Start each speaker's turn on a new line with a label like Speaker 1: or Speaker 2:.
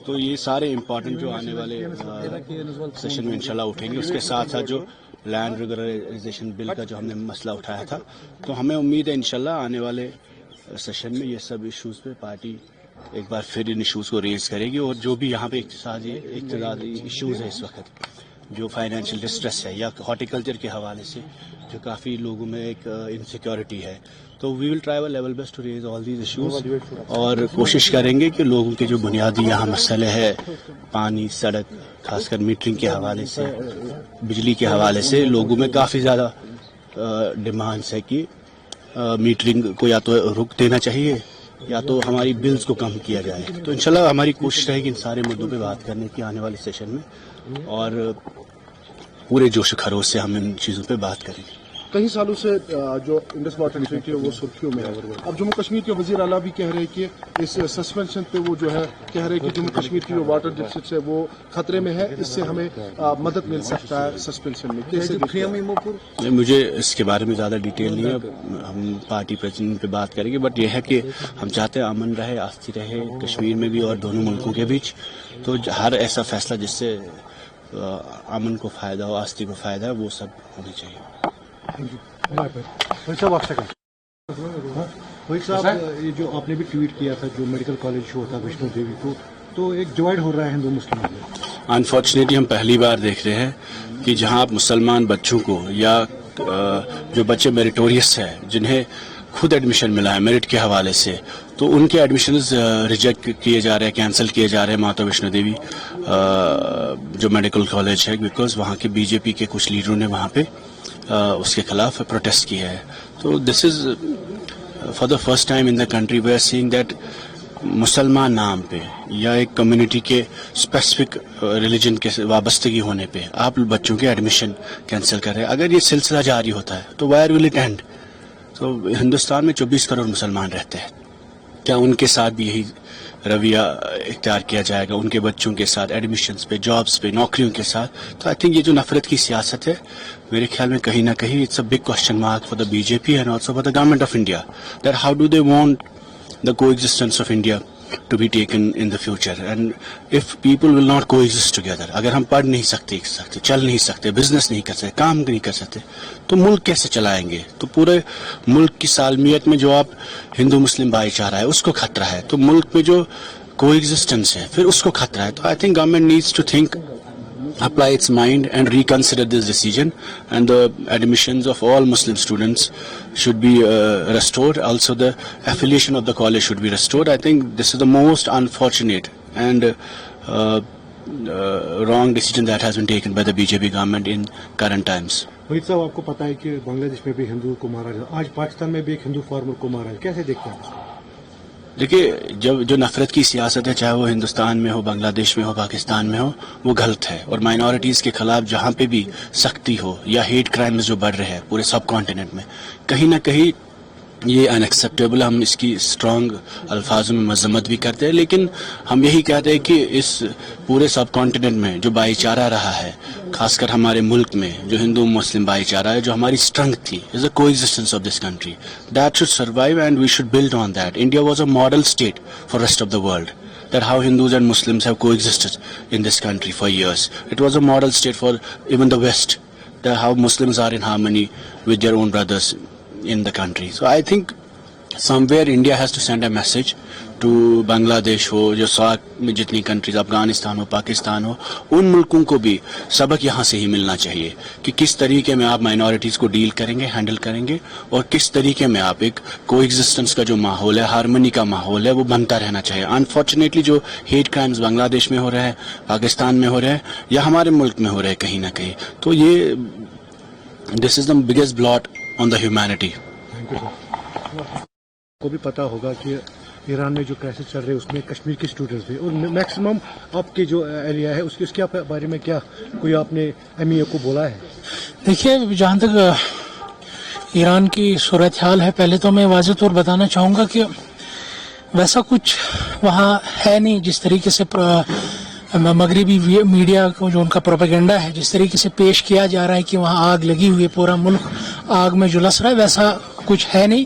Speaker 1: تو یہ سارے امپورٹنٹ جو آنے والے سیشن میں انشاءاللہ اٹھیں گے. اس کے ساتھ ساتھ جو لینڈ ریگولرائزیشن بل کا جو ہم نے مسئلہ اٹھایا تھا, تو ہمیں امید ہے انشاءاللہ آنے والے سیشن میں یہ سب ایشوز پہ پارٹی ایک بار پھر ان ایشوز کو ریز کرے گی. اور جو بھی یہاں پہ اقتصادی ایشوز ہے اس وقت, جو فائنینشیل ڈسٹریس ہے یا ہارٹیکلچر کے حوالے سے جو کافی لوگوں میں ایک انسیکیورٹی ہے, تو we will try level best to raise all these issues. اور کوشش کریں گے کہ لوگوں کے جو بنیادی یہاں مسئلے ہے, پانی, سڑک, خاص کر میٹرنگ کے حوالے سے, بجلی کے حوالے سے لوگوں میں کافی زیادہ ڈیمانڈس ہے کہ میٹرنگ کو یا تو رک دینا چاہیے یا تو ہماری بلز کو کم کیا جائے. تو انشاءاللہ ہماری کوشش رہے گی ان سارے مدعوں پہ بات کرنے کی آنے والے سیشن میں, اور پورے جوش و خروش سے ہم ان چیزوں پہ بات کریں گے.
Speaker 2: کئی سالوں سے جو انڈس واٹر ایشو ہے وہ سرخیوں میں ہے. اب جموں کشمیر کے وزیر اعلیٰ بھی کہہ رہے ہیں کہ اس سسپینشن پہ وہ جو ہے کہہ رہے ہیں کہ جموں کشمیر کی جو واٹر ڈیفیسٹ ہے وہ خطرے میں ہے, اس سے ہمیں مدد مل سکتا ہے سسپینشن میں. کیسے
Speaker 1: مجھے اس کے بارے میں زیادہ ڈیٹیل نہیں ہے, ہم پارٹی پریزیڈنٹ پہ بات کریں گے. بٹ یہ ہے کہ ہم چاہتے ہیں امن رہے, آستی رہے کشمیر میں بھی اور دونوں ملکوں کے بیچ. تو ہر ایسا فیصلہ جس سے امن کو فائدہ ہو, آستی کو فائدہ ہے, وہ سب ہونے چاہیے.
Speaker 3: صاحب یہ جو آپ نے بھی ٹویٹ کیا تھا, جو میڈیکل کالج شو تھا ویشنو دیوی کو, تو ایک ڈیوائڈ ہو رہا ہے ہندو مسلم میں.
Speaker 1: انفارچونیٹلی ہم پہلی بار دیکھ رہے ہیں کہ جہاں آپ مسلمان بچوں کو یا جو بچے میریٹوریس ہیں جنہیں خود ایڈمیشن ملا ہے میرٹ کے حوالے سے, تو ان کے ایڈمیشنز ریجیکٹ کیے جا رہے ہیں, کینسل کیے جا رہے ہیں ماتا ویشنو دیوی جو میڈیکل کالج ہے, بیکاز وہاں کے بی جے پی کے کچھ لیڈروں نے وہاں پہ اس کے خلاف پروٹیسٹ کیا ہے. تو this is for the first time in the country we are seeing that مسلمان نام پہ یا ایک کمیونٹی کے اسپیسیفک ریلیجن کے وابستگی ہونے پہ آپ بچوں کے ایڈمیشن کینسل کر رہے ہیں. اگر یہ سلسلہ جاری ہوتا ہے تو ویئر ول اٹ اینڈ؟ تو ہندوستان میں 24 کروڑ مسلمان رہتے ہیں, کیا ان کے ساتھ بھی یہی رویہ اختیار کیا جائے گا, ان کے بچوں کے ساتھ ایڈمیشنز پہ, جابس پہ, نوکریوں کے ساتھ؟ تو آئی تھنک یہ جو نفرت کی سیاست ہے میرے خیال میں کہیں نہ کہیں it's a big question mark for the B J P and also for the government of India, that how do they want the coexistence of India to be taken in the future. And if people will not coexist together, اگر ہم پڑھ نہیں سکتے, چل نہیں سکتے, business نہیں کر سکتے, کام نہیں کر سکتے, تو ملک کیسے چلائیں گے؟ تو پورے ملک کی سالمیت میں جو آپ ہندو مسلم بھائی چارہ ہے اس کو خطرہ ہے, تو ملک میں جو کو ایگزسٹنس ہے پھر اس کو خطرہ ہے. تو I think government needs to think, apply its mind and reconsider this decision, and the admissions of all Muslim students should be restored. Also the affiliation of the college should be restored. I think this is the most unfortunate and wrong decision that has been taken by the BJP government in current times.
Speaker 3: Waheed صاحب, آپ کو پتا ہے کہ بنگلہ دیش میں بھی ہندو کو مارا جاتا, آج پاکستان میں بھی ایک ہندو فارمر کو مارا ہے, کیسے دیکھتے ہیں؟
Speaker 1: دیکھیے, جو نفرت کی سیاست ہے, چاہے وہ ہندوستان میں ہو, بنگلہ دیش میں ہو, پاکستان میں ہو, وہ غلط ہے. اور مائنورٹیز کے خلاف جہاں پہ بھی سختی ہو یا ہیٹ کرائمز جو بڑھ رہے ہیں پورے سب کانٹیننٹ میں, کہیں نہ کہیں یہ ان ایکسیپٹیبل. ہم اس کی اسٹرانگ الفاظوں میں مذمت بھی کرتے ہیں, لیکن ہم یہی کہتے ہیں کہ اس پورے سب کانٹیننٹ میں جو بھائی چارہ رہا ہے, خاص کر ہمارے ملک میں جو ہندو مسلم بھائی چارہ ہے, جو ہماری اسٹرنگتھ تھی, is a coexistence of this country, that should survive and we should build on that. India was a model state for rest of the world, that how Hindus and Muslims have coexisted in this country for years. It was a model state for even the West, that how Muslims are in harmony with their own brothers in the country. So I think somewhere India has to send a message to Bangladesh ہو, جو ساتھ میں جتنی countries, Afghanistan ہو, پاکستان ہو, ان ملکوں کو بھی سبق یہاں سے ہی ملنا چاہیے کہ کس طریقے میں آپ مائنورٹیز کو ڈیل کریں گے, ہینڈل کریں گے, اور کس طریقے میں آپ ایک کو ایگزسٹنس کا جو ماحول ہے, ہارمنی کا ماحول ہے, وہ بنتا رہنا چاہیے. انفارچونیٹلی جو ہیٹ کرائمز بنگلہ دیش میں ہو رہے ہیں, پاکستان میں ہو رہے ہیں, یا ہمارے ملک میں ہو رہے ہیں کہیں نہ کہیں, تو یہ this is the biggest blot on the humanity.
Speaker 3: کو بھی پتا ہوگا کہ ایران میں جو کرائسس چل رہے ہیں اس میں کشمیر کے اسٹوڈنٹس بھی, اور میکسیمم آپ کے جو ایریا ہے اس کے بارے میں کیا کوئی آپ نے ایم ای اے کو بولا ہے؟
Speaker 4: دیکھیے, جہاں تک ایران کی صورتحال ہے, پہلے تو میں واضح طور بتانا چاہوں گا کہ ویسا کچھ وہاں ہے نہیں. جس طریقے سے مغربی میڈیا کو جو ان کا پروپیگنڈا ہے, جس طریقے سے پیش کیا جا رہا ہے کہ وہاں آگ لگی ہوئی ہے, پورا ملک آگ میں جھلس رہا ہے, ویسا کچھ ہے نہیں.